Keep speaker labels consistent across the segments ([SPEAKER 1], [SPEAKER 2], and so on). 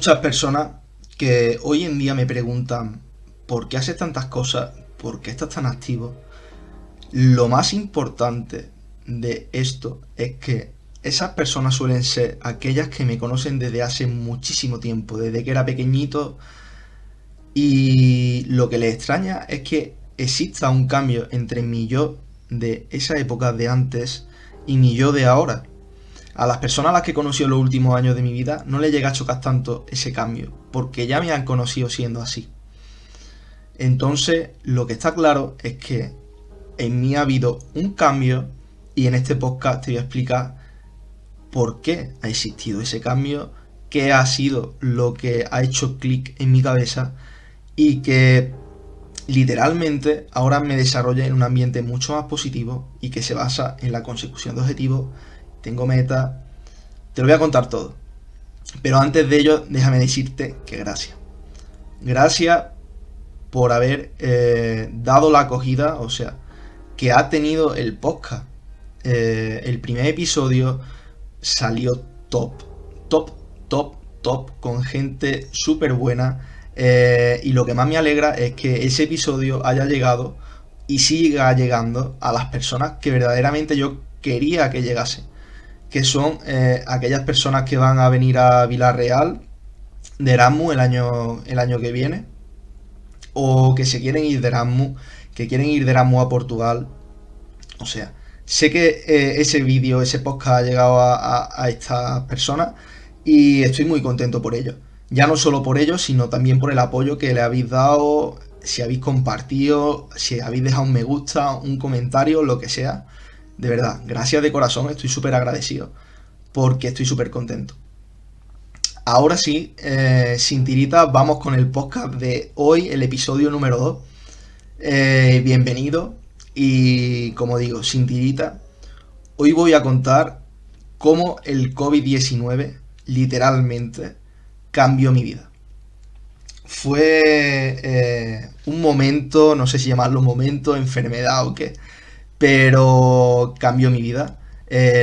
[SPEAKER 1] muchas personas que hoy en día me preguntan ¿por qué haces tantas cosas? ¿Por qué estás tan activo? Lo más importante de esto es que esas personas suelen ser aquellas que me conocen desde hace muchísimo tiempo, desde que era pequeñito, y lo que les extraña es que exista un cambio entre mi yo de esa época de antes y mi yo de ahora. A las personas a las que he conocido en los últimos años de mi vida no les llega a chocar tanto ese cambio, porque ya me han conocido siendo así. Entonces, lo que está claro es que en mí ha habido un cambio y en este podcast te voy a explicar por qué ha existido ese cambio, qué ha sido lo que ha hecho clic en mi cabeza y que literalmente ahora me desarrolla en un ambiente mucho más positivo y que se basa en la consecución de objetivos. Tengo metas, te lo voy a contar todo. Pero antes de ello, déjame decirte que gracias. Gracias por haber dado la acogida, o sea, que ha tenido el podcast. El primer episodio salió top, top, top, top, con gente súper buena. Y lo que más me alegra es que ese episodio haya llegado y siga llegando a las personas que verdaderamente yo quería que llegase, que son aquellas personas que van a venir a Villarreal de Erasmus el año que viene, o que se quieren ir de Erasmus, que quieren ir de Erasmus a Portugal. O sea, sé que ese vídeo, ese podcast ha llegado a estas personas y estoy muy contento por ello. Ya no solo por ello, sino también por el apoyo que le habéis dado, si habéis compartido, si habéis dejado un me gusta, un comentario, lo que sea. De verdad, gracias de corazón, estoy súper agradecido porque estoy súper contento. Ahora sí, sin tirita, vamos con el podcast de hoy, el episodio número 2. Bienvenido y como digo, sin tirita, hoy voy a contar cómo el COVID-19 literalmente cambió mi vida. Fue un momento, no sé si llamarlo momento, enfermedad o qué, pero cambió mi vida.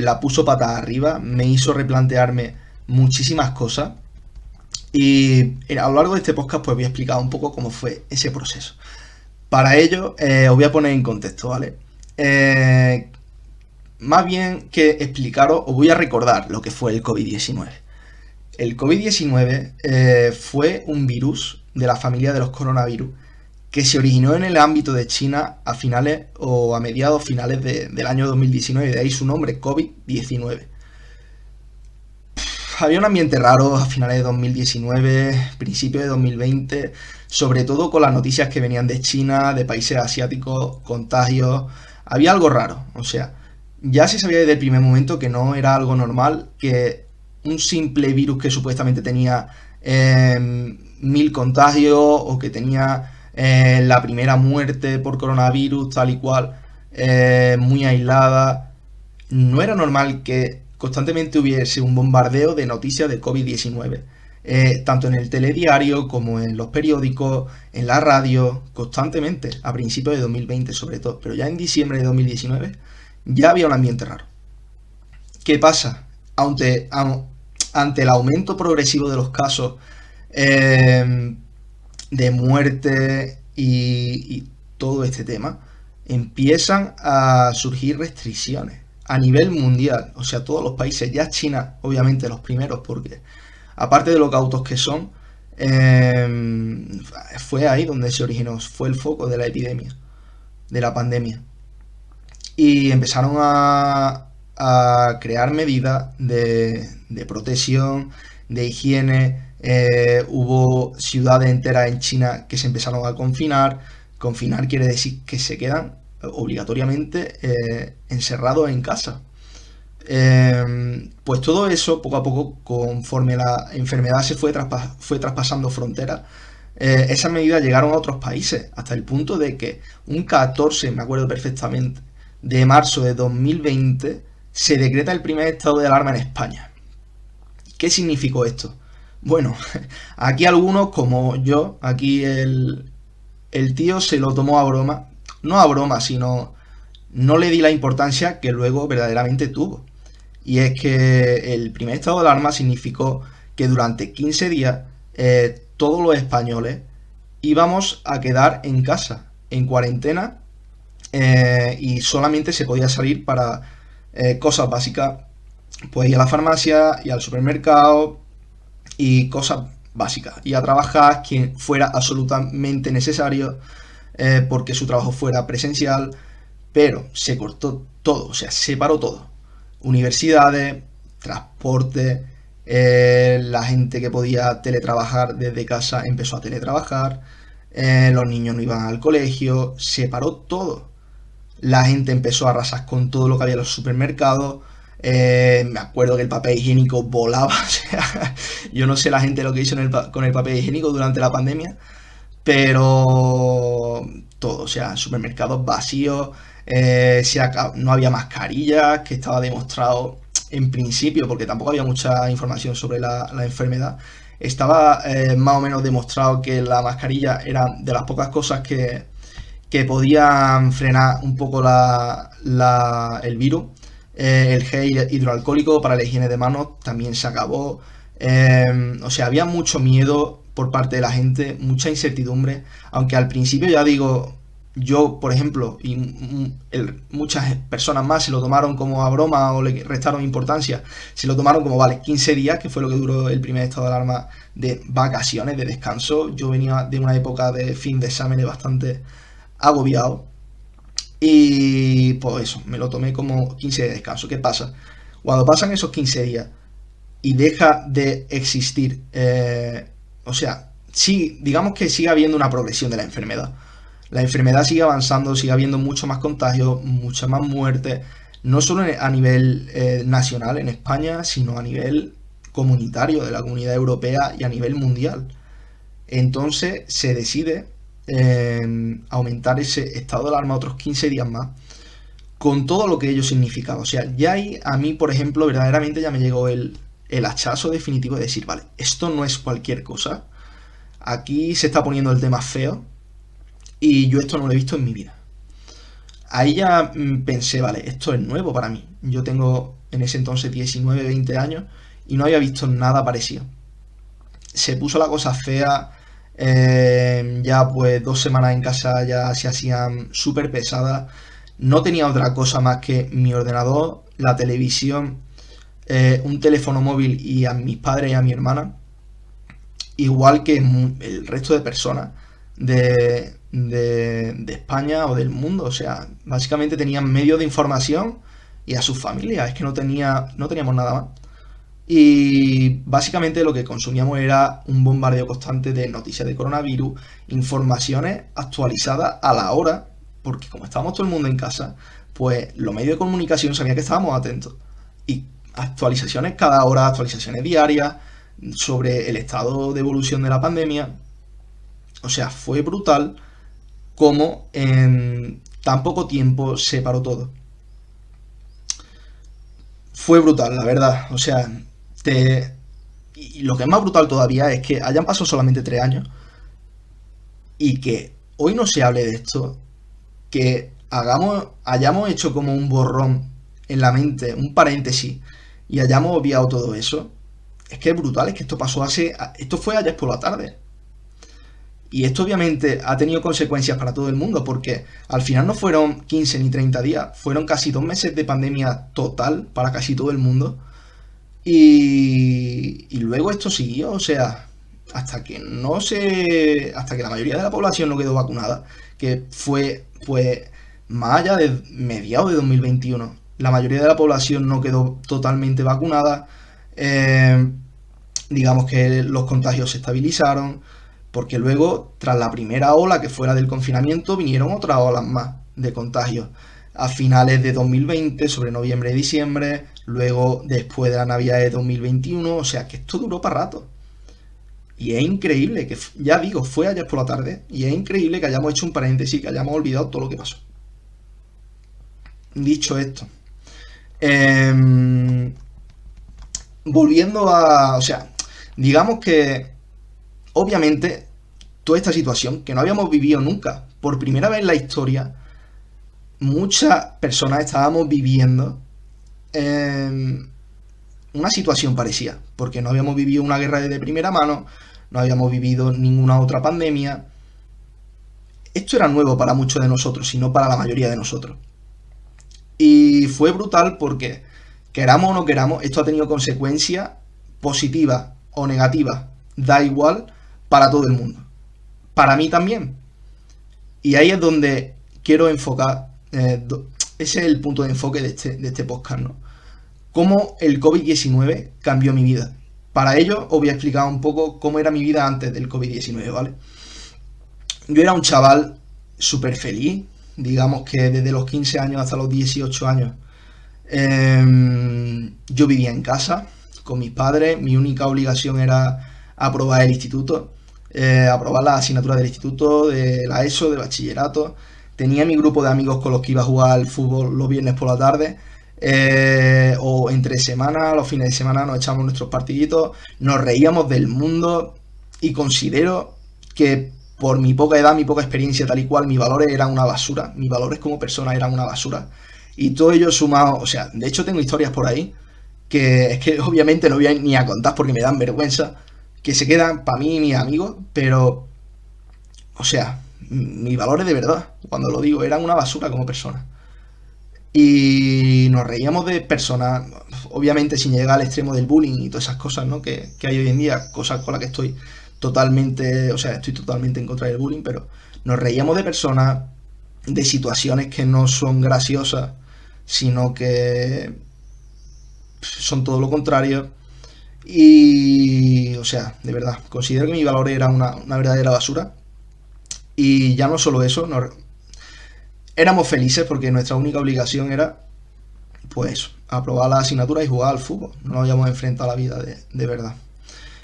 [SPEAKER 1] La puso patas arriba, me hizo replantearme muchísimas cosas y a lo largo de este podcast pues voy a explicar un poco cómo fue ese proceso. Para ello os voy a poner en contexto, ¿vale? Más bien que explicaros, os voy a recordar lo que fue el COVID-19. El COVID-19 fue un virus de la familia de los coronavirus que se originó en el ámbito de China a finales o a mediados finales del año 2019, de ahí su nombre, COVID-19. Había un ambiente raro a finales de 2019, principios de 2020, sobre todo con las noticias que venían de China, de países asiáticos, contagios. Había algo raro, o sea, ya se sabía desde el primer momento que no era algo normal, que un simple virus que supuestamente tenía 1000 contagios o que tenía la primera muerte por coronavirus tal y cual, muy aislada, no era normal que constantemente hubiese un bombardeo de noticias de COVID-19, tanto en el telediario como en los periódicos, en la radio, constantemente, a principios de 2020 sobre todo, pero ya en diciembre de 2019 ya había un ambiente raro. ¿Qué pasa? Ante el aumento progresivo de los casos de muerte y todo este tema, empiezan a surgir restricciones a nivel mundial, o sea, todos los países, ya China, obviamente los primeros, porque aparte de lo cautos que son, fue ahí donde se originó, fue el foco de la epidemia, de la pandemia. Y empezaron a crear medidas de protección, de higiene. Hubo ciudades enteras en China que se empezaron a confinar. Confinar quiere decir que se quedan obligatoriamente encerrados en casa. Pues todo eso, poco a poco, conforme la enfermedad se fue traspasando fronteras, esas medidas llegaron a otros países, hasta el punto de que un 14, me acuerdo perfectamente, de marzo de 2020 se decreta el primer estado de alarma en España. ¿Qué significó esto? Bueno, aquí algunos, como yo, aquí el tío se lo tomó a broma, no a broma, sino no le di la importancia que luego verdaderamente tuvo. Y es que el primer estado de alarma significó que durante 15 días todos los españoles íbamos a quedar en casa, en cuarentena, y solamente se podía salir para cosas básicas, pues ir a la farmacia, ir al supermercado y cosas básicas, y a trabajar quien fuera absolutamente necesario, porque su trabajo fuera presencial, pero se cortó todo, o sea, se paró todo. Universidades, transporte, la gente que podía teletrabajar desde casa empezó a teletrabajar, los niños no iban al colegio, se paró todo. La gente empezó a arrasar con todo lo que había en los supermercados. Me acuerdo que el papel higiénico volaba. O sea, yo no sé la gente lo que hizo con el papel higiénico durante la pandemia, pero todo, o sea, supermercados vacíos, no había mascarillas, que estaba demostrado en principio, porque tampoco había mucha información sobre la enfermedad, estaba más o menos demostrado que la mascarilla era de las pocas cosas que podían frenar un poco el virus. El gel hidroalcohólico para la higiene de manos también se acabó. O sea, había mucho miedo por parte de la gente, mucha incertidumbre, aunque al principio, ya digo, yo, por ejemplo, y muchas personas más se lo tomaron como a broma o le restaron importancia, se lo tomaron como, vale, 15 días, que fue lo que duró el primer estado de alarma, de vacaciones, de descanso. Yo venía de una época de fin de exámenes bastante agobiado, y pues eso, me lo tomé como 15 días de descanso. ¿Qué pasa? Cuando pasan esos 15 días y deja de existir, o sea, sí, digamos que sigue habiendo una progresión de la enfermedad. La enfermedad sigue avanzando, sigue habiendo mucho más contagios, mucha más muertes, no solo a nivel nacional en España, sino a nivel comunitario de la Comunidad Europea y a nivel mundial. Entonces se decide aumentar ese estado de alarma otros 15 días más, con todo lo que ello significaba. O sea, ya ahí a mí, por ejemplo, verdaderamente ya me llegó el hachazo definitivo de decir, vale, esto no es cualquier cosa, aquí se está poniendo el tema feo, y yo esto no lo he visto en mi vida. Ahí ya pensé, vale, esto es nuevo para mí. Yo tengo en ese entonces 19, 20 años y no había visto nada parecido. Se puso la cosa fea, ya pues 2 semanas en casa ya se hacían súper pesadas. No tenía otra cosa más que mi ordenador, la televisión, un teléfono móvil y a mis padres y a mi hermana, igual que el resto de personas de España o del mundo. O sea, básicamente tenían medios de información y a sus familias, es que no teníamos nada más. Y básicamente lo que consumíamos era un bombardeo constante de noticias de coronavirus, informaciones actualizadas a la hora, porque como estábamos todo el mundo en casa, pues los medios de comunicación sabían que estábamos atentos. Y actualizaciones cada hora, actualizaciones diarias sobre el estado de evolución de la pandemia. O sea, fue brutal cómo en tan poco tiempo se paró todo. Fue brutal, la verdad. O sea, te... y lo que es más brutal todavía es que hayan pasado solamente 3 años y que hoy no se hable de esto, que hayamos hecho como un borrón en la mente, un paréntesis, y hayamos obviado todo eso. Es que es brutal, es que esto fue ayer por la tarde. Y esto obviamente ha tenido consecuencias para todo el mundo, porque al final no fueron 15 ni 30 días, fueron casi 2 meses de pandemia total para casi todo el mundo. Y luego esto siguió, o sea, hasta que la mayoría de la población no quedó vacunada, que fue pues más allá de mediados de 2021. La mayoría de la población no quedó totalmente vacunada. eh, digamos que los contagios se estabilizaron, porque luego, tras la primera ola que fue la del confinamiento, vinieron otras olas más de contagios. A finales de 2020, sobre noviembre y diciembre, luego después de la Navidad de 2021, o sea que esto duró para rato. Y es increíble que, ya digo, fue ayer por la tarde, y es increíble que hayamos hecho un paréntesis, que hayamos olvidado todo lo que pasó. Dicho esto, eh, volviendo a, o sea, digamos que obviamente toda esta situación que no habíamos vivido nunca, por primera vez en la historia, muchas personas estábamos viviendo una situación parecida, porque no habíamos vivido una guerra de primera mano, no habíamos vivido ninguna otra pandemia. Esto era nuevo para muchos de nosotros y no para la mayoría de nosotros. Y fue brutal porque, queramos o no queramos, esto ha tenido consecuencias positivas o negativas, da igual, para todo el mundo. Para mí también. Y ahí es donde quiero enfocar, ese es el punto de enfoque de este podcast, ¿no? Cómo el COVID-19 cambió mi vida. Para ello os voy a explicar un poco cómo era mi vida antes del COVID-19, ¿vale? Yo era un chaval súper feliz, digamos que desde los 15 años hasta los 18 años yo vivía en casa con mis padres, mi única obligación era aprobar el instituto, aprobar las asignaturas del instituto, de la ESO, de bachillerato. Tenía mi grupo de amigos con los que iba a jugar al fútbol los viernes por la tarde, o entre semana, los fines de semana nos echamos nuestros partiditos, nos reíamos del mundo y considero que por mi poca edad, mi poca experiencia tal y cual, mis valores eran una basura, mis valores como persona eran una basura. Y todo ello sumado, o sea, de hecho tengo historias por ahí que es que obviamente no voy a ni a contar porque me dan vergüenza, que se quedan para mí y mis amigos, pero, o sea, mis valores de verdad, cuando lo digo, eran una basura como persona. Y nos reíamos de personas, obviamente sin llegar al extremo del bullying y todas esas cosas, ¿no? Que hay hoy en día, cosas con las que estoy totalmente, o sea, estoy totalmente en contra del bullying, pero nos reíamos de personas, de situaciones que no son graciosas, sino que son todo lo contrario. Y, o sea, de verdad, considero que mi valor era una verdadera basura. Y ya no solo eso, éramos felices porque nuestra única obligación era, pues, aprobar la asignatura y jugar al fútbol. No nos habíamos enfrentado a la vida de verdad.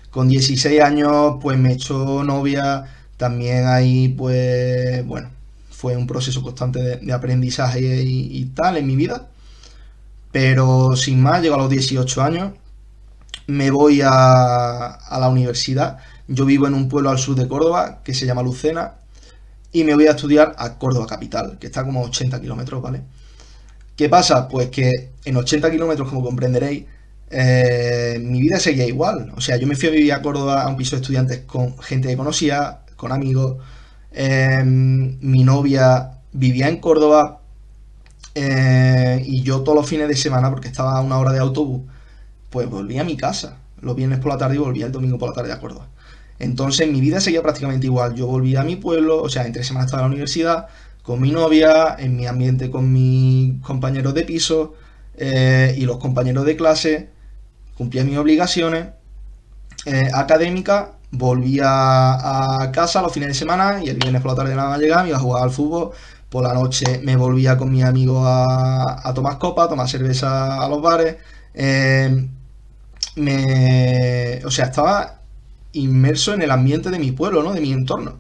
[SPEAKER 1] Con 16 años, pues me echó novia. También ahí, pues, bueno, fue un proceso constante de aprendizaje y tal en mi vida. Pero sin más, llego a los 18 años, me voy a la universidad. Yo vivo en un pueblo al sur de Córdoba que se llama Lucena y me voy a estudiar a Córdoba capital, que está como a 80 kilómetros, ¿vale? ¿Qué pasa? Pues que en 80 kilómetros, como comprenderéis, mi vida seguía igual. O sea, yo me fui a vivir a Córdoba a un piso de estudiantes con gente que conocía, con amigos. Mi novia vivía en Córdoba, y yo todos los fines de semana, porque estaba a una hora de autobús, pues volvía a mi casa los viernes por la tarde y volvía el domingo por la tarde a Córdoba. Entonces mi vida seguía prácticamente igual. Yo volvía a mi pueblo, o sea, entre semanas estaba en la universidad, con mi novia, en mi ambiente con mis compañeros de piso, y los compañeros de clase, cumplía mis obligaciones académicas, volvía a casa los fines de semana y el viernes por la tarde nada más llegaba, me iba a jugar al fútbol. Por la noche me volvía con mis amigos a tomar copas, a tomar cerveza a los bares. O sea, estaba inmerso en el ambiente de mi pueblo, ¿no? De mi entorno.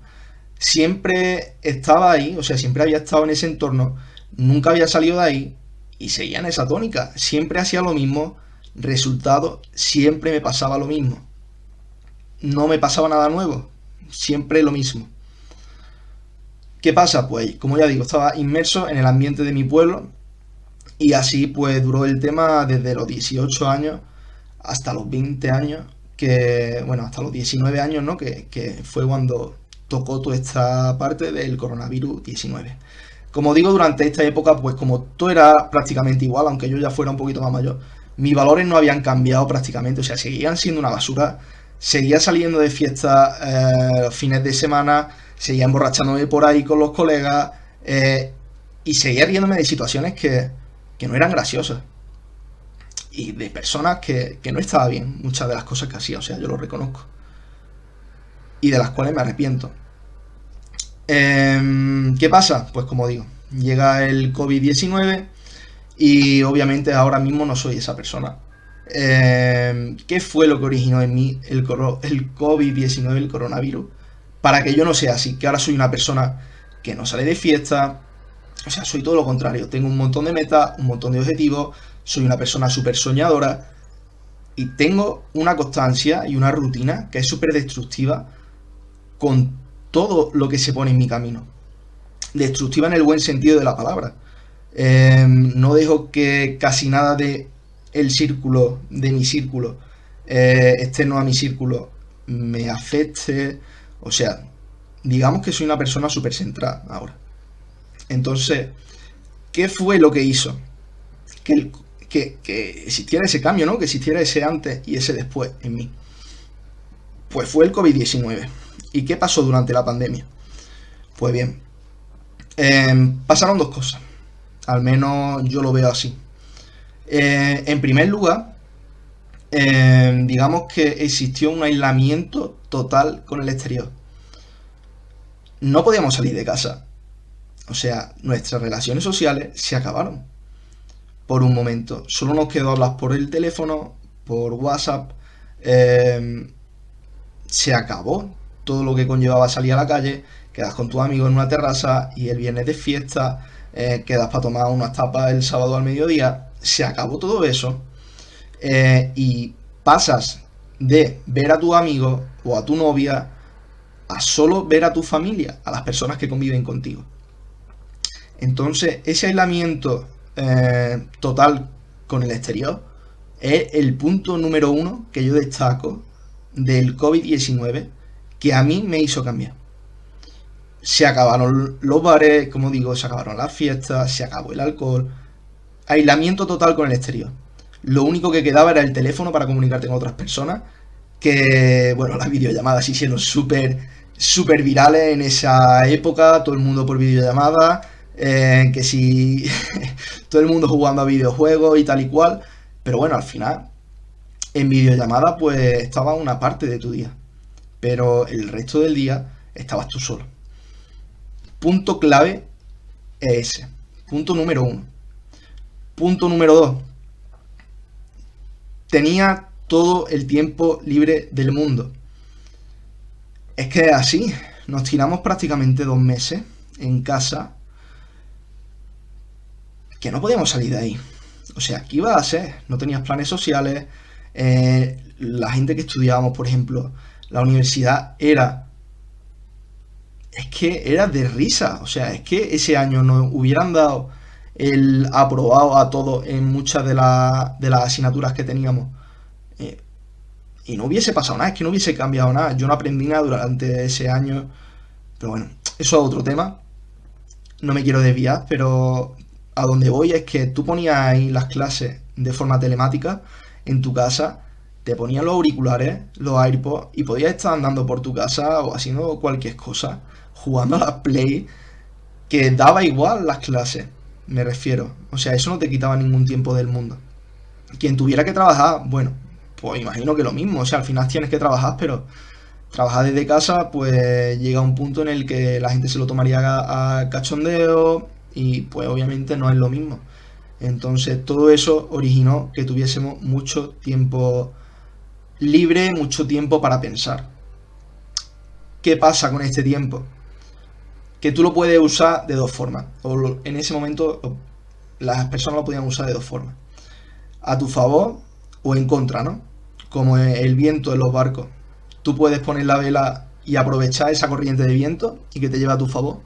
[SPEAKER 1] Siempre estaba ahí, o sea, siempre había estado en ese entorno, nunca había salido de ahí y seguía en esa tónica. Siempre hacía lo mismo, resultado, siempre me pasaba lo mismo. No me pasaba nada nuevo, siempre lo mismo. ¿Qué pasa? Pues, como ya digo, estaba inmerso en el ambiente de mi pueblo y así pues duró el tema desde los 18 años hasta los 20 años, que, bueno, hasta los 19 años, ¿no? Que fue cuando tocó toda esta parte del coronavirus 19. Como digo, durante esta época, pues como todo era prácticamente igual, aunque yo ya fuera un poquito más mayor, mis valores no habían cambiado prácticamente, o sea, seguían siendo una basura, seguía saliendo de fiesta los fines de semana, seguía emborrachándome por ahí con los colegas, y seguía riéndome de situaciones que no eran graciosas y de personas que no estaba bien muchas de las cosas que hacía, o sea, yo lo reconozco y de las cuales me arrepiento. ¿Qué pasa? Pues como digo, llega el COVID-19 y obviamente ahora mismo no soy esa persona. ¿Qué fue lo que originó en mí el COVID-19, el coronavirus? Para que yo no sea así, que ahora soy una persona que no sale de fiesta, o sea, soy todo lo contrario. Tengo un montón de metas, un montón de objetivos, soy una persona súper soñadora y tengo una constancia y una rutina que es súper destructiva con todo lo que se pone en mi camino. Destructiva en el buen sentido de la palabra. No dejo que casi nada de el círculo, de mi círculo, externo a mi círculo, me afecte. O sea, digamos que soy una persona súper centrada ahora. Entonces, ¿qué fue lo que hizo que, que existiera ese cambio, ¿no? Que existiera ese antes y ese después en mí? Pues fue el COVID-19. ¿Y qué pasó durante la pandemia? Pues bien, pasaron dos cosas. Al menos yo lo veo así. En primer lugar, digamos que existió un aislamiento total con el exterior. No podíamos salir de casa. O sea, nuestras relaciones sociales se acabaron por un momento. Solo nos quedó hablar por el teléfono, por WhatsApp. Se acabó todo lo que conllevaba salir a la calle, quedas con tus amigos en una terraza y el viernes de fiesta, quedas para tomar unas tapas el sábado al mediodía. Se acabó todo eso, y pasas de ver a tu amigo o a tu novia a solo ver a tu familia, a las personas que conviven contigo. Entonces, ese aislamiento total con el exterior es el punto número uno que yo destaco del COVID-19 que a mí me hizo cambiar. Se acabaron los bares, como digo, se acabaron las fiestas, se acabó el alcohol. Aislamiento total con el exterior. Lo único que quedaba era el teléfono para comunicarte con otras personas. Que, bueno, las videollamadas se hicieron súper virales en esa época. Todo el mundo por videollamada. Que si todo el mundo jugando a videojuegos y tal y cual. Pero bueno, al final, en videollamada, pues estaba una parte de tu día. Pero el resto del día estabas tú solo. Punto clave es ese. Punto número uno. Punto número dos. Tenía todo el tiempo libre del mundo. Es que así, nos tiramos prácticamente 2 meses en casa que no podíamos salir de ahí. O sea, ¿qué iba a hacer? No tenías planes sociales. La gente que estudiábamos, por ejemplo, la universidad es que era de risa. O sea, es que ese año nos hubieran dado el aprobado a todos en muchas de las asignaturas que teníamos. Y no hubiese pasado nada, es que no hubiese cambiado nada. Yo no aprendí nada durante ese año. Pero bueno, eso es otro tema. No me quiero desviar, pero a donde voy es que tú ponías ahí las clases de forma telemática en tu casa, te ponías los auriculares, los AirPods, y podías estar andando por tu casa o haciendo cualquier cosa, jugando a la Play, que daba igual las clases, me refiero. O sea, eso no te quitaba ningún tiempo del mundo. Quien tuviera que trabajar, bueno, pues imagino que lo mismo. O sea, al final tienes que trabajar, pero trabajar desde casa, pues llega un punto en el que la gente se lo tomaría a cachondeo y pues obviamente no es lo mismo. Entonces todo eso originó que tuviésemos mucho tiempo libre, mucho tiempo para pensar. ¿Qué pasa con este tiempo? Que tú lo puedes usar de dos formas. O en ese momento las personas lo podían usar de dos formas. A tu favor o en contra, ¿no? Como el viento en los barcos. Tú puedes poner la vela y aprovechar esa corriente de viento y que te lleve a tu favor.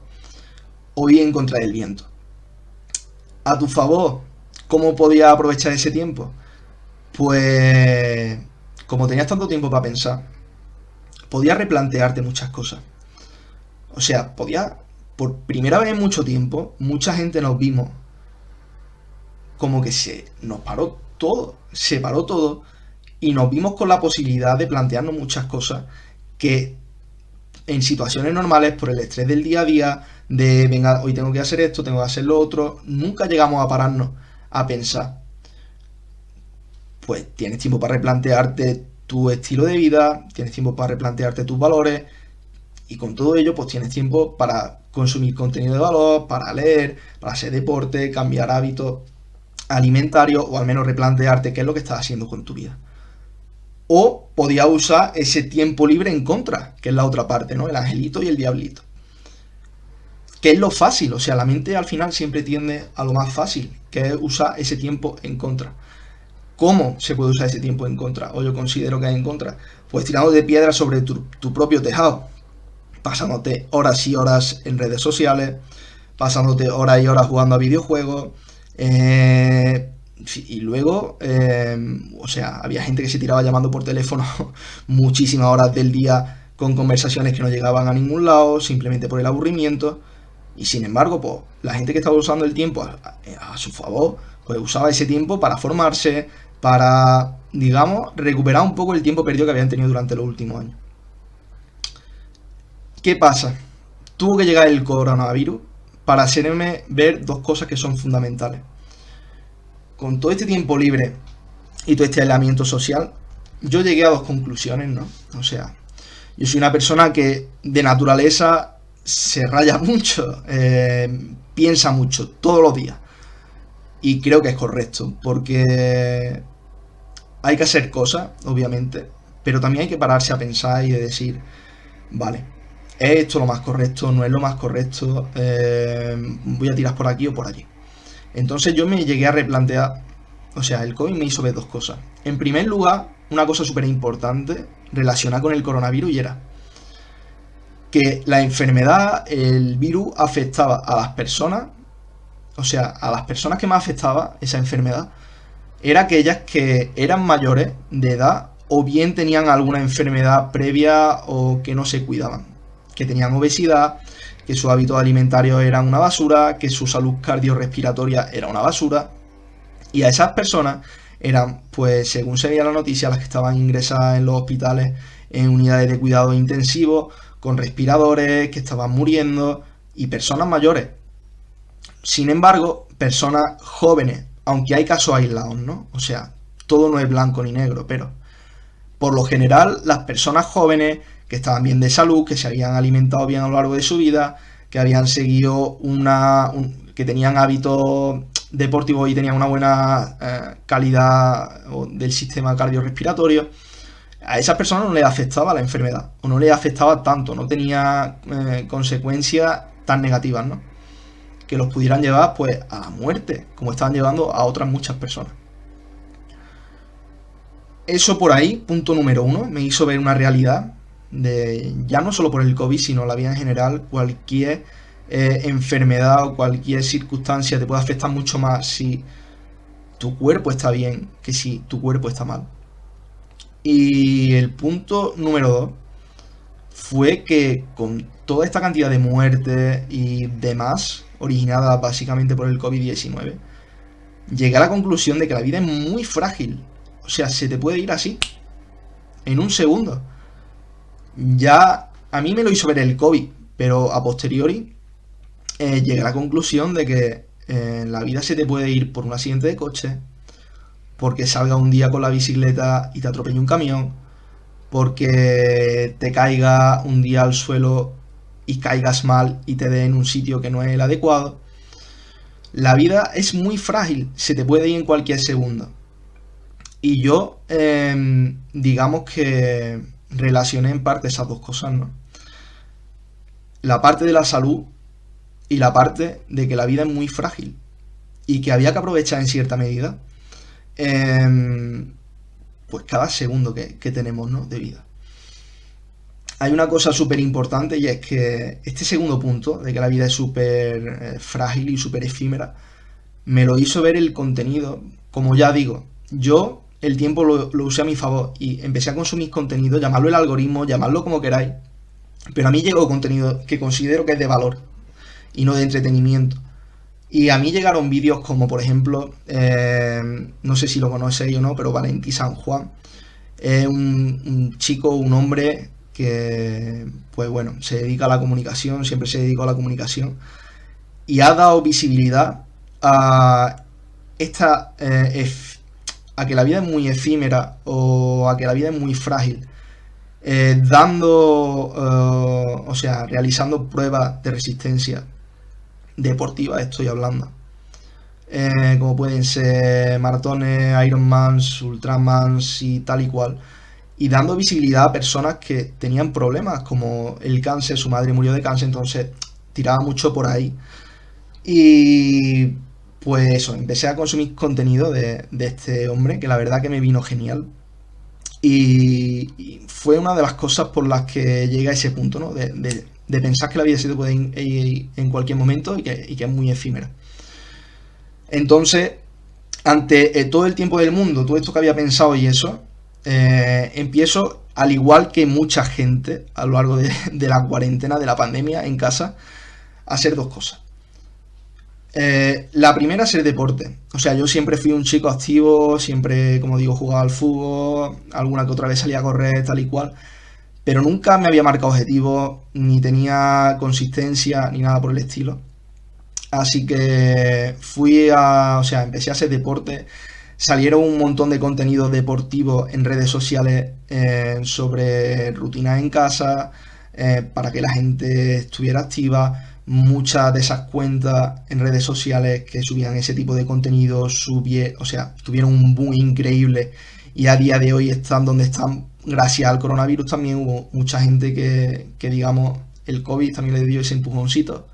[SPEAKER 1] O bien en contra del viento. A tu favor, ¿cómo podías aprovechar ese tiempo? Pues como tenías tanto tiempo para pensar, podías replantearte muchas cosas. O sea, por primera vez en mucho tiempo, mucha gente nos vimos como que nos paró todo, se paró todo y nos vimos con la posibilidad de plantearnos muchas cosas que en situaciones normales, por el estrés del día a día, de venga, hoy tengo que hacer esto, tengo que hacer lo otro, nunca llegamos a pararnos a pensar. Pues tienes tiempo para replantearte tu estilo de vida, tienes tiempo para replantearte tus valores y con todo ello pues tienes tiempo para consumir contenido de valor, para leer, para hacer deporte, cambiar hábitos alimentarios o al menos replantearte qué es lo que estás haciendo con tu vida. O podías usar ese tiempo libre en contra, que es la otra parte, ¿no? El angelito y el diablito. Que es lo fácil, o sea, la mente al final siempre tiende a lo más fácil, que es usar ese tiempo en contra. ¿Cómo se puede usar ese tiempo en contra? O yo considero que es en contra. Pues tirando de piedra sobre tu propio tejado. Pasándote horas y horas en redes sociales, pasándote horas y horas jugando a videojuegos, Y luego, o sea, había gente que se tiraba llamando por teléfono muchísimas horas del día con conversaciones que no llegaban a ningún lado, simplemente por el aburrimiento. Y sin embargo, pues la gente que estaba usando el tiempo a su favor, pues usaba ese tiempo para formarse, para, digamos, recuperar un poco el tiempo perdido que habían tenido durante los últimos años. ¿Qué pasa? Tuvo que llegar el coronavirus para hacerme ver dos cosas que son fundamentales. Con todo este tiempo libre y todo este aislamiento social, yo llegué a dos conclusiones, ¿no? O sea, yo soy una persona que de naturaleza se raya mucho, piensa mucho, todos los días. Y creo que es correcto, porque hay que hacer cosas, obviamente, pero también hay que pararse a pensar y de decir, vale, ¿es esto lo más correcto? ¿No es lo más correcto? ¿Voy a tirar por aquí o por allí? Entonces yo me llegué a replantear, o sea, el COVID me hizo ver dos cosas. En primer lugar, una cosa súper importante relacionada con el coronavirus y era que la enfermedad, el virus afectaba a las personas, o sea, a las personas que más afectaba esa enfermedad, era aquellas que eran mayores de edad o bien tenían alguna enfermedad previa o que no se cuidaban, que tenían obesidad, que sus hábitos alimentarios eran una basura, que su salud cardiorrespiratoria era una basura, y a esas personas eran, pues según se veía la noticia, las que estaban ingresadas en los hospitales en unidades de cuidado intensivo, con respiradores, que estaban muriendo, y personas mayores. Sin embargo, personas jóvenes, aunque hay casos aislados, ¿no? O sea, todo no es blanco ni negro, pero por lo general las personas jóvenes que estaban bien de salud, que se habían alimentado bien a lo largo de su vida, que habían seguido que tenían hábitos deportivos y tenían una buena calidad del sistema cardiorrespiratorio, a esas personas no les afectaba la enfermedad, o no les afectaba tanto, no tenía consecuencias tan negativas, ¿no? Que los pudieran llevar pues a la muerte, como estaban llevando a otras muchas personas. Eso por ahí, punto número uno, me hizo ver una realidad de, ya no solo por el COVID, sino la vida en general, cualquier enfermedad o cualquier circunstancia te puede afectar mucho más si tu cuerpo está bien que si tu cuerpo está mal. Y el punto número dos fue que con toda esta cantidad de muertes y demás, originadas básicamente por el COVID-19, llegué a la conclusión de que la vida es muy frágil. O sea, se te puede ir así, en un segundo. Ya a mí me lo hizo ver el COVID, pero a posteriori llegué a la conclusión de que la vida se te puede ir por un accidente de coche, porque salga un día con la bicicleta y te atropelle un camión, porque te caiga un día al suelo y caigas mal y te dé en un sitio que no es el adecuado. La vida es muy frágil, se te puede ir en cualquier segundo. Y yo, digamos que relacioné en parte esas dos cosas, ¿no? La parte de la salud y la parte de que la vida es muy frágil y que había que aprovechar en cierta medida, pues cada segundo que tenemos, ¿no? De vida. Hay una cosa súper importante y es que este segundo punto, de que la vida es súper frágil y súper efímera, me lo hizo ver el contenido. Como ya digo, yo el tiempo lo usé a mi favor y empecé a consumir contenido, llamarlo el algoritmo, llamarlo como queráis, pero a mí llegó contenido que considero que es de valor y no de entretenimiento. Y a mí llegaron vídeos como, por ejemplo, no sé si lo conocéis o no, pero Valentí San Juan es un chico, un hombre que, pues bueno, se dedica a la comunicación, siempre se dedicó a la comunicación y ha dado visibilidad a esta a que la vida es muy efímera o a que la vida es muy frágil, o sea, realizando pruebas de resistencia deportiva, estoy hablando, como pueden ser maratones, Ironmans, Ultramans y tal y cual, y dando visibilidad a personas que tenían problemas como el cáncer, su madre murió de cáncer, entonces tiraba mucho por ahí. Y pues eso, empecé a consumir contenido de este hombre, que la verdad que me vino genial. Y fue una de las cosas por las que llegué a ese punto, ¿no? De pensar que la vida se te puede ir en cualquier momento y que es muy efímera. Entonces, ante todo el tiempo del mundo, todo esto que había pensado y eso, empiezo, al igual que mucha gente a lo largo de la cuarentena, de la pandemia en casa, a hacer dos cosas. La primera es el deporte. O sea, yo siempre fui un chico activo, siempre, como digo, jugaba al fútbol, alguna que otra vez salía a correr, tal y cual, pero nunca me había marcado objetivos, ni tenía consistencia, ni nada por el estilo. Así que o sea, empecé a hacer deporte. Salieron un montón de contenidos deportivos en redes sociales sobre rutinas en casa, para que la gente estuviera activa. Muchas de esas cuentas en redes sociales que subían ese tipo de contenido o sea, tuvieron un boom increíble y a día de hoy están donde están gracias al coronavirus. También hubo mucha gente que digamos, el COVID también le dio ese empujoncito.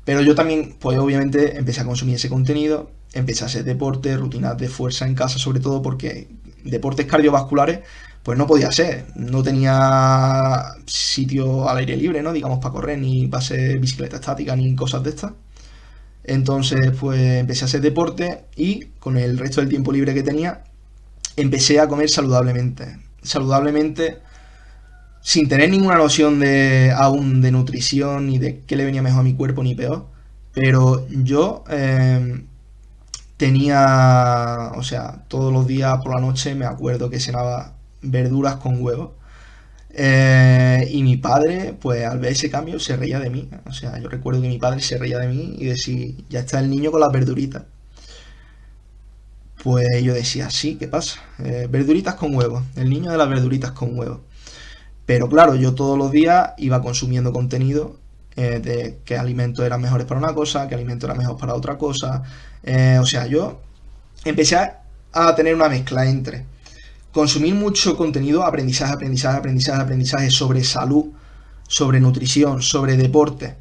[SPEAKER 1] Pero yo también, pues obviamente, empecé a consumir ese contenido, empecé a hacer deporte, rutinas de fuerza en casa, sobre todo porque deportes cardiovasculares, pues no podía ser. No tenía sitio al aire libre, ¿no? Digamos, para correr, ni para hacer bicicleta estática, ni cosas de estas. Entonces, pues empecé a hacer deporte y con el resto del tiempo libre que tenía, empecé a comer saludablemente. Saludablemente, sin tener ninguna noción aún de nutrición ni de qué le venía mejor a mi cuerpo ni peor, pero yo tenía, o sea, todos los días por la noche me acuerdo que cenaba verduras con huevos. Y mi padre, pues al ver ese cambio se reía de mí. O sea, yo recuerdo que mi padre se reía de mí y decía, ya está el niño con las verduritas. Pues yo decía, sí, ¿qué pasa? Verduritas con huevos, el niño de las verduritas con huevos. Pero claro, yo todos los días iba consumiendo contenido de qué alimentos eran mejores para una cosa, qué alimentos eran mejores para otra cosa. O sea, yo empecé a tener una mezcla entre consumir mucho contenido, aprendizaje, aprendizaje, aprendizaje, aprendizaje sobre salud, sobre nutrición, sobre deporte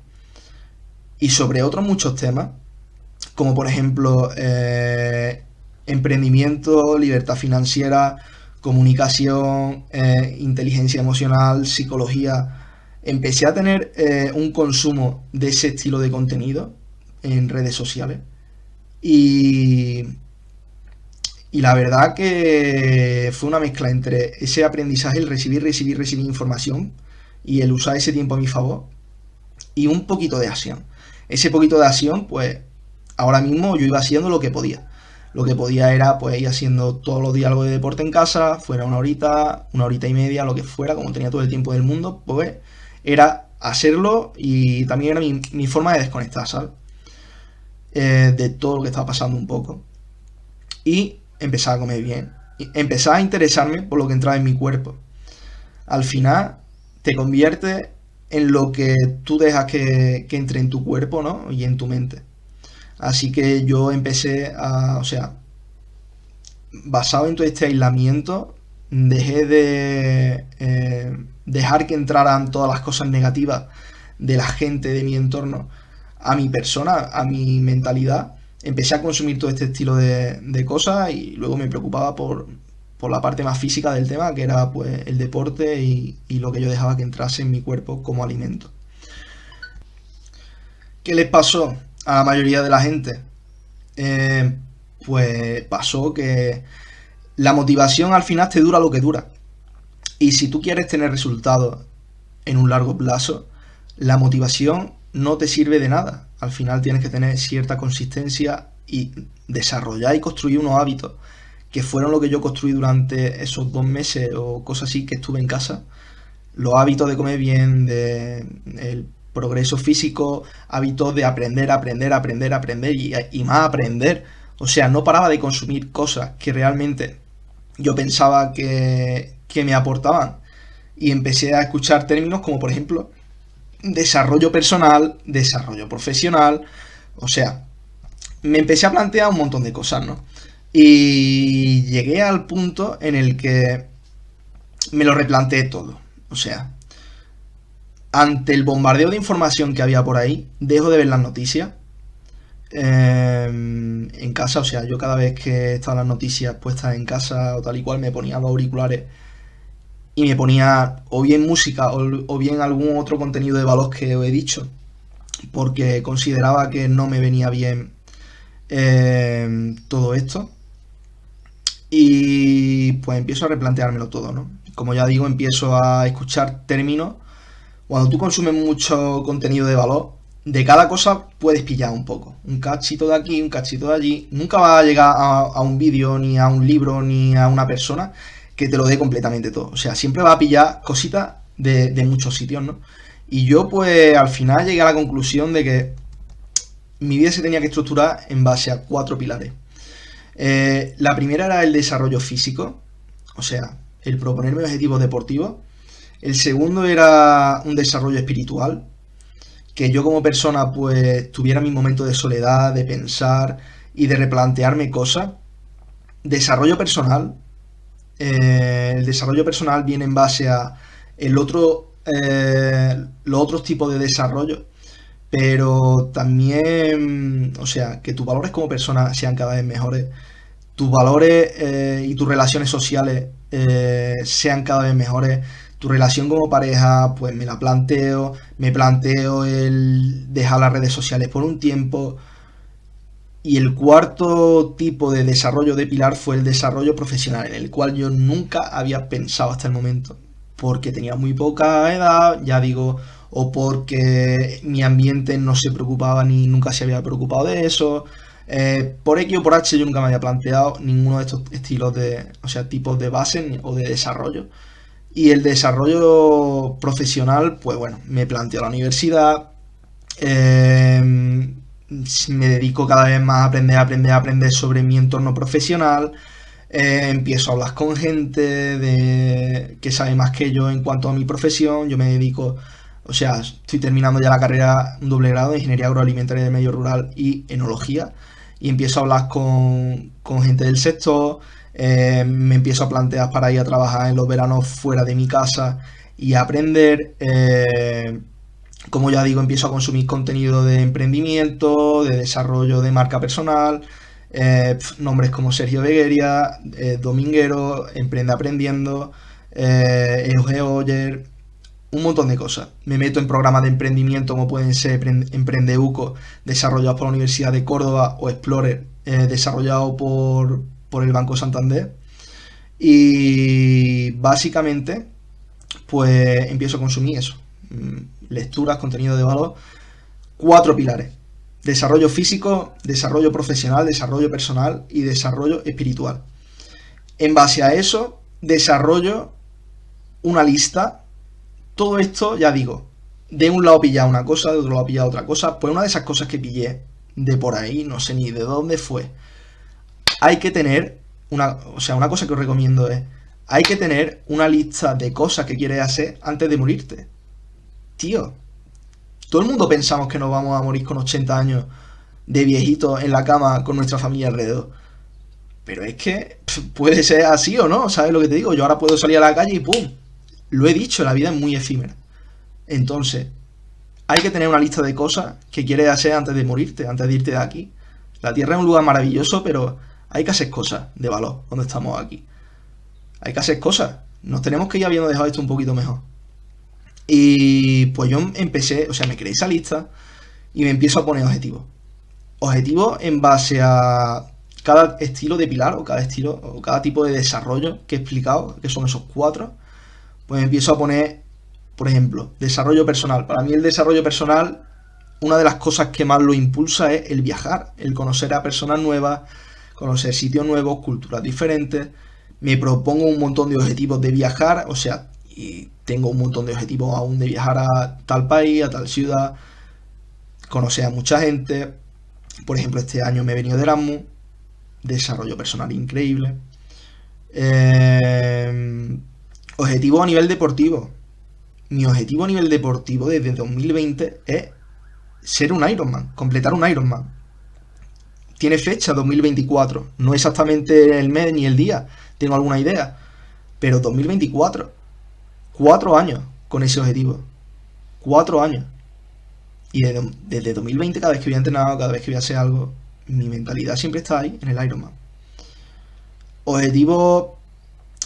[SPEAKER 1] y sobre otros muchos temas, como por ejemplo emprendimiento, libertad financiera, comunicación, inteligencia emocional, psicología. Empecé a tener un consumo de ese estilo de contenido en redes sociales y, y la verdad que fue una mezcla entre ese aprendizaje, el recibir información y el usar ese tiempo a mi favor y un poquito de acción. Ese poquito de acción, pues ahora mismo yo iba haciendo lo que podía. Lo que podía era pues ir haciendo todos los días algo de deporte en casa, fuera una horita y media, lo que fuera, como tenía todo el tiempo del mundo, pues era hacerlo y también era mi forma de desconectar, ¿sabes? De todo lo que estaba pasando un poco. Y empezaba a comer bien. Y empezaba a interesarme por lo que entraba en mi cuerpo. Al final te conviertes en lo que tú dejas que entre en tu cuerpo, ¿no? Y en tu mente. Así que yo empecé o sea, basado en todo este aislamiento, dejé de dejar que entraran todas las cosas negativas de la gente de mi entorno a mi persona, a mi mentalidad. Empecé a consumir todo este estilo de cosas y luego me preocupaba por la parte más física del tema, que era pues el deporte y lo que yo dejaba que entrase en mi cuerpo como alimento. ¿Qué les pasó a la mayoría de la gente? Eh, pues pasó que la motivación al final te dura lo que dura. Y si tú quieres tener resultados en un largo plazo, la motivación no te sirve de nada. Al final tienes que tener cierta consistencia y desarrollar y construir unos hábitos que fueron lo que yo construí durante esos 2 meses o cosas así que estuve en casa. Los hábitos de comer bien, de el progreso físico, hábitos de aprender, aprender, aprender, aprender y más aprender. O sea, no paraba de consumir cosas que realmente yo pensaba que me aportaban. Y empecé a escuchar términos como, por ejemplo, desarrollo personal, desarrollo profesional. O sea, me empecé a plantear un montón de cosas, ¿no? Y llegué al punto en el que me lo replanteé todo. O sea, ante el bombardeo de información que había por ahí, dejo de ver las noticias en casa. O sea, yo cada vez que estaban las noticias puestas en casa o tal y cual, me ponía los auriculares y me ponía o bien música o bien algún otro contenido de valor que os he dicho, porque consideraba que no me venía bien todo esto. Y pues empiezo a replanteármelo todo, ¿no? Como ya digo, empiezo a escuchar términos. Cuando tú consumes mucho contenido de valor, de cada cosa puedes pillar un poco. Un cachito de aquí, un cachito de allí. Nunca va a llegar a un vídeo, ni a un libro, ni a una persona que te lo dé completamente todo. O sea, siempre va a pillar cositas de muchos sitios, ¿no? Y yo pues al final llegué a la conclusión de que mi vida se tenía que estructurar en base a 4 pilares. La primera era el desarrollo físico, o sea, el proponerme objetivos deportivos. El segundo era un desarrollo espiritual, que yo como persona pues tuviera mis momentos de soledad, de pensar y de replantearme cosas. Desarrollo personal. El desarrollo personal viene en base a los otros tipos de desarrollo, pero también, o sea, que tus valores como persona sean cada vez mejores, tus valores y tus relaciones sociales sean cada vez mejores. Tu relación como pareja, pues me planteo el dejar las redes sociales por un tiempo. Y el cuarto tipo de desarrollo de pilar fue el desarrollo profesional, en el cual yo nunca había pensado hasta el momento, porque tenía muy poca edad, ya digo, o porque mi ambiente no se preocupaba ni nunca se había preocupado de eso. Por X o por H yo nunca me había planteado ninguno de estos estilos o sea, tipos de base o de desarrollo. Y el desarrollo profesional, pues bueno, me planteo la universidad, me dedico cada vez más a aprender sobre mi entorno profesional, empiezo a hablar con gente que sabe más que yo en cuanto a mi profesión, yo me dedico, o sea, estoy terminando ya la carrera, un doble grado de Ingeniería Agroalimentaria de Medio Rural y Enología, y empiezo a hablar con gente del sector, me empiezo a plantear para ir a trabajar en los veranos fuera de mi casa y a aprender. Como ya digo, empiezo a consumir contenido de emprendimiento, de desarrollo de marca personal, nombres como Sergio Begueria, Dominguero, Emprende Aprendiendo, Euge Oyer, un montón de cosas. Me meto en programas de emprendimiento como pueden ser Emprendeuco, desarrollados por la Universidad de Córdoba, o Explorer, desarrollado por el Banco Santander. Y básicamente, pues empiezo a consumir eso. Lecturas, contenido de valor. 4 pilares: desarrollo físico, desarrollo profesional, desarrollo personal y desarrollo espiritual. En base a eso, desarrollo una lista. Todo esto, ya digo, de un lado pillaba una cosa, de otro lado pillaba otra cosa. Pues una de esas cosas que pillé de por ahí, no sé ni de dónde fue. Hay que tener una cosa que os recomiendo es: hay que tener una lista de cosas que quieres hacer antes de morirte. Tío, todo el mundo pensamos que nos vamos a morir con 80 años de viejitos en la cama con nuestra familia alrededor. Pero es que puede ser así o no, ¿sabes lo que te digo? Yo ahora puedo salir a la calle y ¡pum! Lo he dicho, la vida es muy efímera. Entonces, hay que tener una lista de cosas que quieres hacer antes de morirte, antes de irte de aquí. La Tierra es un lugar maravilloso, pero hay que hacer cosas de valor cuando estamos aquí. Hay que hacer cosas. Nos tenemos que ir habiendo dejado esto un poquito mejor. Y pues yo empecé, o sea, me creé esa lista y me empiezo a poner objetivos. Objetivos en base a cada estilo de pilar o cada estilo o cada tipo de desarrollo que he explicado, que son esos 4. Pues me empiezo a poner, por ejemplo, desarrollo personal. Para mí el desarrollo personal, una de las cosas que más lo impulsa es el viajar, el conocer a personas nuevas, conocer sitios nuevos, culturas diferentes. Me propongo un montón de objetivos de viajar, o sea, y tengo un montón de objetivos aún de viajar a tal país, a tal ciudad, conocer a mucha gente. Por ejemplo, este año me he venido de Erasmus, desarrollo personal increíble. Objetivo a nivel deportivo. Mi objetivo a nivel deportivo desde 2020 es ser un Ironman, completar un Ironman. Tiene fecha 2024, no exactamente el mes ni el día, tengo alguna idea, pero 2024. 4 años con ese objetivo. 4 años. Y desde 2020, cada vez que voy a entrenar, cada vez que voy a hacer algo, mi mentalidad siempre está ahí, en el Ironman. Objetivo: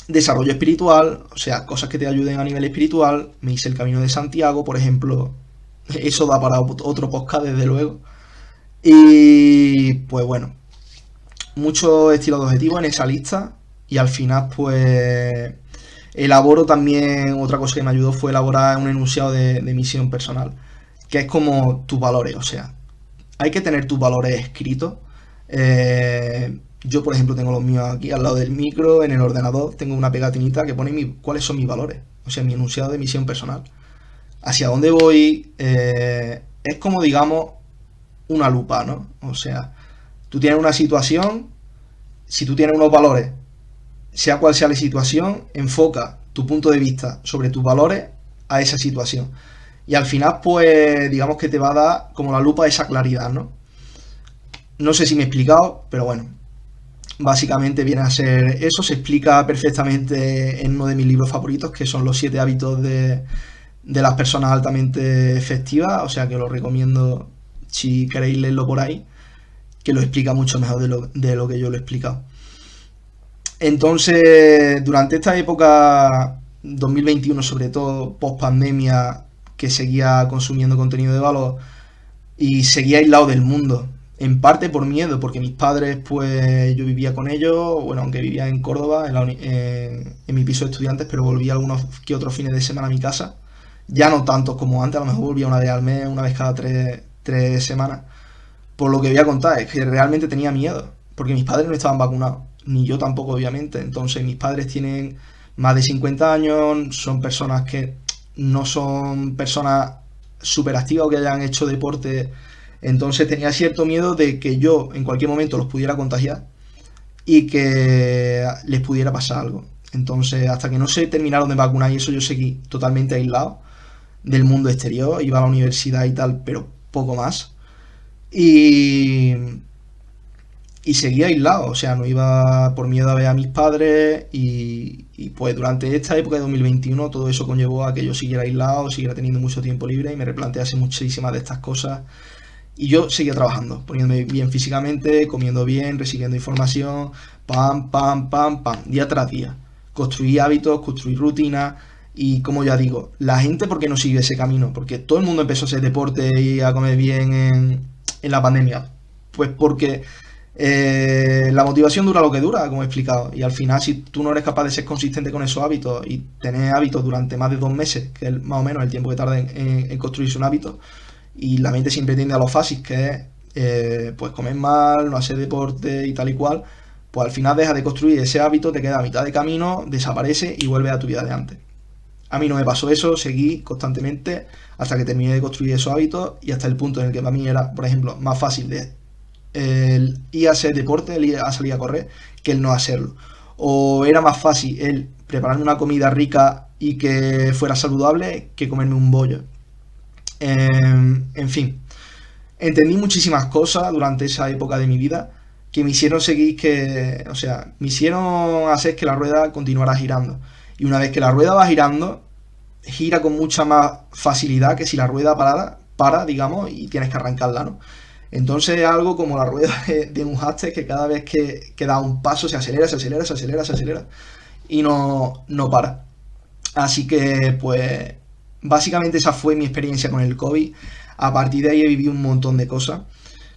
[SPEAKER 1] desarrollo espiritual, o sea, cosas que te ayuden a nivel espiritual. Me hice el Camino de Santiago, por ejemplo. Eso da para otro podcast, desde luego. Y pues bueno, muchos estilos de objetivos en esa lista y al final pues elaboro también, otra cosa que me ayudó fue elaborar un enunciado de misión personal, que es como tus valores, o sea, hay que tener tus valores escritos. Yo, por ejemplo, tengo los míos aquí al lado del micro, en el ordenador, tengo una pegatinita que pone cuáles son mis valores, o sea, mi enunciado de misión personal. Hacia dónde voy, es como, digamos, una lupa, ¿no? O sea, tú tienes una situación, si tú tienes unos valores, sea cual sea la situación, enfoca tu punto de vista sobre tus valores a esa situación. Y al final, pues, digamos que te va a dar como la lupa esa claridad, ¿no? No sé si me he explicado, pero bueno, básicamente viene a ser eso. Se explica perfectamente en uno de mis libros favoritos, que son Los 7 hábitos de las personas altamente efectivas, o sea que lo recomiendo si queréis leerlo por ahí, que lo explica mucho mejor de lo que yo lo he explicado. Entonces, durante esta época 2021, sobre todo post pandemia, que seguía consumiendo contenido de valor y seguía aislado del mundo, en parte por miedo, porque mis padres, pues yo vivía con ellos, bueno, aunque vivía en Córdoba, en mi piso de estudiantes, pero volvía algunos que otros fines de semana a mi casa. Ya no tantos como antes, a lo mejor volvía una vez al mes, una vez cada tres semanas. Por lo que voy a contar, es que realmente tenía miedo, porque mis padres no estaban vacunados, ni yo tampoco, obviamente. Entonces, mis padres tienen más de 50 años, son personas que no son personas súper activas o que hayan hecho deporte. Entonces, tenía cierto miedo de que yo en cualquier momento los pudiera contagiar y que les pudiera pasar algo. Entonces, hasta que no se terminaron de vacunar y eso, yo seguí totalmente aislado del mundo exterior, iba a la universidad y tal, pero poco más. Y, y seguía aislado, o sea, no iba por miedo a ver a mis padres y pues durante esta época de 2021 todo eso conllevó a que yo siguiera aislado, siguiera teniendo mucho tiempo libre y me replantease muchísimas de estas cosas. Y yo seguía trabajando, poniéndome bien físicamente, comiendo bien, recibiendo información, pam, pam, pam, pam, día tras día. Construí hábitos, construí rutinas y como ya digo, la gente por qué no sigue ese camino, porque todo el mundo empezó a hacer deporte y a comer bien en la pandemia. Pues porque la motivación dura lo que dura, como he explicado, y al final si tú no eres capaz de ser consistente con esos hábitos y tener hábitos durante más de 2 meses, que es más o menos el tiempo que tarda en construirse un hábito, y la mente siempre tiende a lo fácil, que es pues comer mal, no hacer deporte y tal y cual, pues al final deja de construir ese hábito, te queda a mitad de camino, desaparece y vuelve a tu vida de antes. A mí no me pasó eso, seguí constantemente hasta que terminé de construir esos hábitos y hasta el punto en el que para mí era, por ejemplo, más fácil de el ir a hacer deporte, el ir a salir a correr, que el no hacerlo. O era más fácil el prepararme una comida rica y que fuera saludable que comerme un bollo. En fin, entendí muchísimas cosas durante esa época de mi vida que me hicieron seguir que, o sea, me hicieron hacer que la rueda continuara girando. Y una vez que la rueda va girando, gira con mucha más facilidad que si la rueda para, digamos, y tienes que arrancarla, ¿no? Entonces es algo como la rueda de un hámster que cada vez que da un paso se acelera, se acelera, se acelera, se acelera y no para. Así que, pues, básicamente esa fue mi experiencia con el COVID. A partir de ahí he vivido un montón de cosas.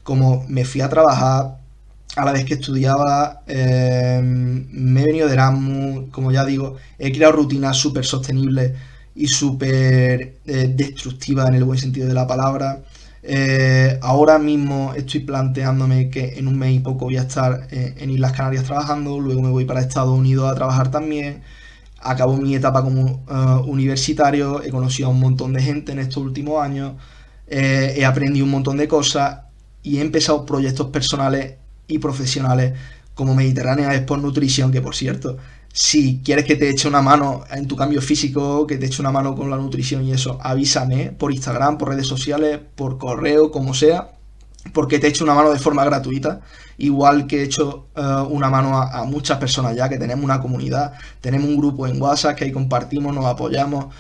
[SPEAKER 1] Como me fui a trabajar a la vez que estudiaba, me he venido de Erasmus, como ya digo, he creado rutinas súper sostenibles y súper destructivas en el buen sentido de la palabra. Ahora mismo estoy planteándome que en un mes y poco voy a estar en Islas Canarias trabajando, luego me voy para Estados Unidos a trabajar también. Acabo mi etapa como universitario, he conocido a un montón de gente en estos últimos años, he aprendido un montón de cosas y he empezado proyectos personales y profesionales como Mediterránea Sport Nutrition, que por cierto, si quieres que te eche una mano en tu cambio físico, que te eche una mano con la nutrición y eso, avísame por Instagram, por redes sociales, por correo, como sea, porque te echo una mano de forma gratuita, igual que he hecho una mano a muchas personas ya, que tenemos una comunidad, tenemos un grupo en WhatsApp que ahí compartimos, nos apoyamos,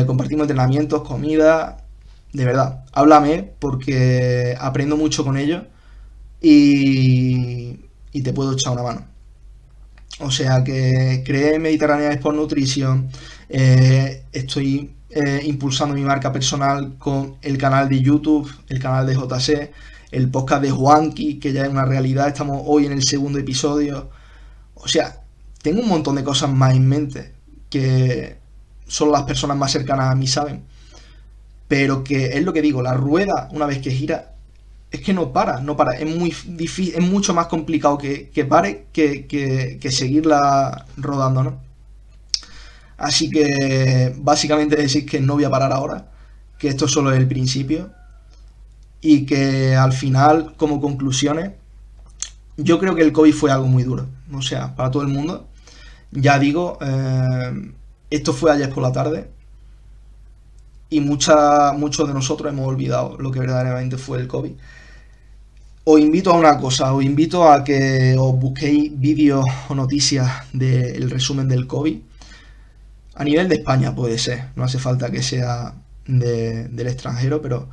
[SPEAKER 1] compartimos entrenamientos, comida, de verdad, háblame porque aprendo mucho con ellos y te puedo echar una mano. O sea que creé Mediterránea Sport Nutrition, estoy impulsando mi marca personal con el canal de YouTube, el canal de JC, el podcast de Juanqui, que ya es una realidad, estamos hoy en el segundo episodio. O sea, tengo un montón de cosas más en mente que solo las personas más cercanas a mí saben. Pero que es lo que digo, la rueda, una vez que gira, es que no para, no para. Es muy difícil, es mucho más complicado que pare que seguirla rodando, ¿no? Así que básicamente decir que no voy a parar ahora, que esto solo es el principio y que al final, como conclusiones, yo creo que el COVID fue algo muy duro, o sea, para todo el mundo. Ya digo, esto fue ayer por la tarde y muchos de nosotros hemos olvidado lo que verdaderamente fue el COVID. Os invito a una cosa, os invito a que os busquéis vídeos o noticias del resumen del COVID. A nivel de España puede ser, no hace falta que sea del extranjero, pero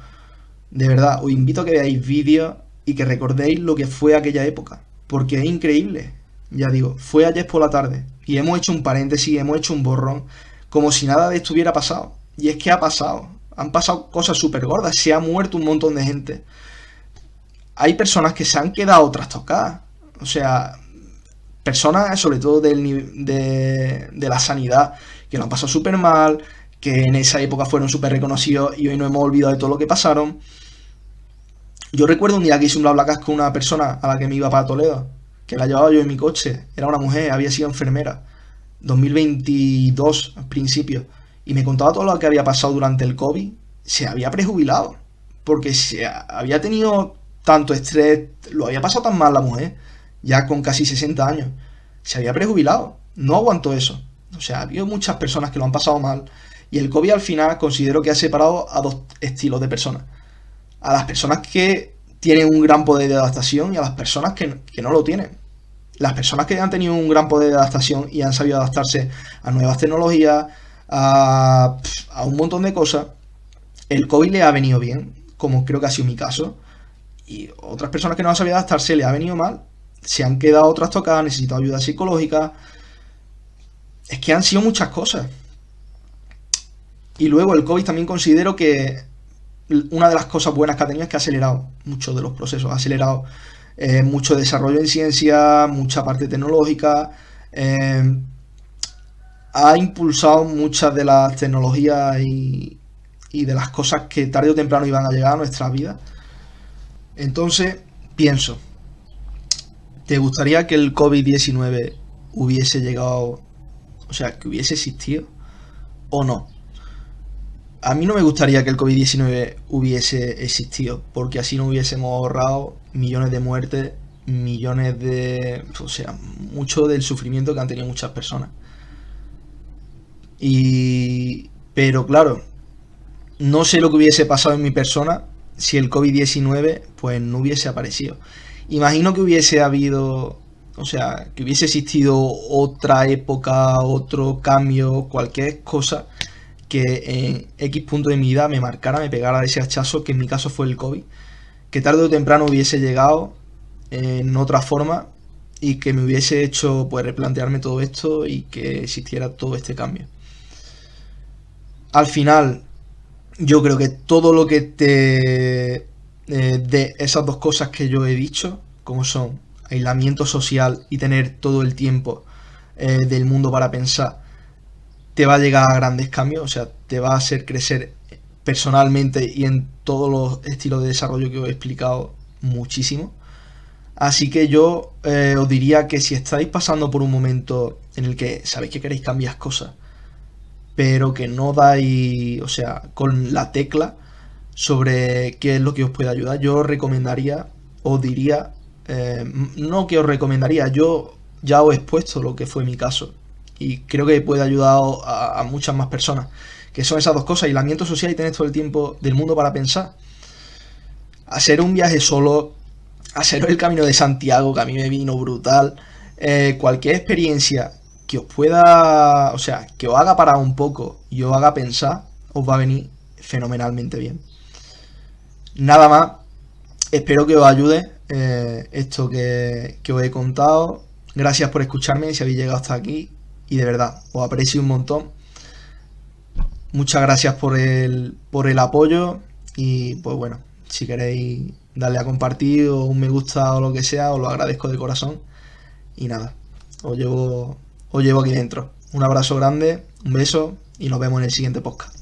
[SPEAKER 1] de verdad os invito a que veáis vídeos y que recordéis lo que fue aquella época, porque es increíble. Ya digo, fue ayer por la tarde y hemos hecho un paréntesis, hemos hecho un borrón, como si nada de esto hubiera pasado. Y es que ha pasado, han pasado cosas súper gordas, se ha muerto un montón de gente. Hay personas que se han quedado trastocadas, o sea, personas sobre todo de la sanidad, que lo han pasado súper mal, que en esa época fueron súper reconocidos y hoy no hemos olvidado de todo lo que pasaron. Yo recuerdo un día que hice un BlaBlaCar con una persona a la que me iba para Toledo, que la llevaba yo en mi coche, era una mujer, había sido enfermera, 2022 al principio, y me contaba todo lo que había pasado durante el COVID, se había prejubilado, porque se había tenido tanto estrés, lo había pasado tan mal la mujer, ya con casi 60 años, se había prejubilado, no aguantó eso. O sea, ha habido muchas personas que lo han pasado mal y el COVID al final considero que ha separado a dos estilos de personas. A las personas que tienen un gran poder de adaptación y a las personas que no lo tienen. Las personas que han tenido un gran poder de adaptación y han sabido adaptarse a nuevas tecnologías, a un montón de cosas, el COVID le ha venido bien, como creo que ha sido mi caso, y otras personas que no han sabido adaptarse le ha venido mal, se han quedado trastocadas, necesitan ayuda psicológica. Es que han sido muchas cosas. Y luego el COVID también considero que una de las cosas buenas que ha tenido es que ha acelerado muchos de los procesos, ha acelerado mucho desarrollo en ciencia, mucha parte tecnológica, ha impulsado muchas de las tecnologías y de las cosas que tarde o temprano iban a llegar a nuestra vida. Entonces, pienso, ¿te gustaría que el COVID-19 hubiese llegado, o sea, que hubiese existido o no? A mí no me gustaría que el COVID-19 hubiese existido, porque así no hubiésemos ahorrado millones de muertes, millones de... O sea, mucho del sufrimiento que han tenido muchas personas. Pero claro, no sé lo que hubiese pasado en mi persona si el COVID-19 pues no hubiese aparecido. Imagino que hubiese habido, o sea, que hubiese existido otra época, otro cambio, cualquier cosa que en X punto de mi vida me marcara, me pegara ese hachazo, que en mi caso fue el COVID, que tarde o temprano hubiese llegado en otra forma y que me hubiese hecho pues replantearme todo esto y que existiera todo este cambio. Al final, yo creo que todo lo que te de esas dos cosas que yo he dicho, como son aislamiento social y tener todo el tiempo del mundo para pensar, te va a llegar a grandes cambios, o sea, te va a hacer crecer personalmente y en todos los estilos de desarrollo que os he explicado muchísimo. Así que yo os diría que si estáis pasando por un momento en el que sabéis que queréis cambiar cosas, pero que no dais, o sea, con la tecla sobre qué es lo que os puede ayudar, yo os recomendaría, os diría, no que os recomendaría, yo ya os he expuesto lo que fue mi caso y creo que puede ayudar a muchas más personas, que son esas dos cosas: aislamiento social y tener todo el tiempo del mundo para pensar. Hacer un viaje solo, hacer el camino de Santiago, que a mí me vino brutal, cualquier experiencia que os pueda, o sea, que os haga parar un poco y os haga pensar, os va a venir fenomenalmente bien. Nada más, espero que os ayude esto que os he contado. Gracias por escucharme si habéis llegado hasta aquí y de verdad, os aprecio un montón. Muchas gracias por el apoyo y pues bueno, Si queréis darle a compartir o un me gusta o lo que sea, os lo agradezco de corazón. Y nada, os llevo aquí dentro. Un abrazo grande, un beso y nos vemos en el siguiente podcast.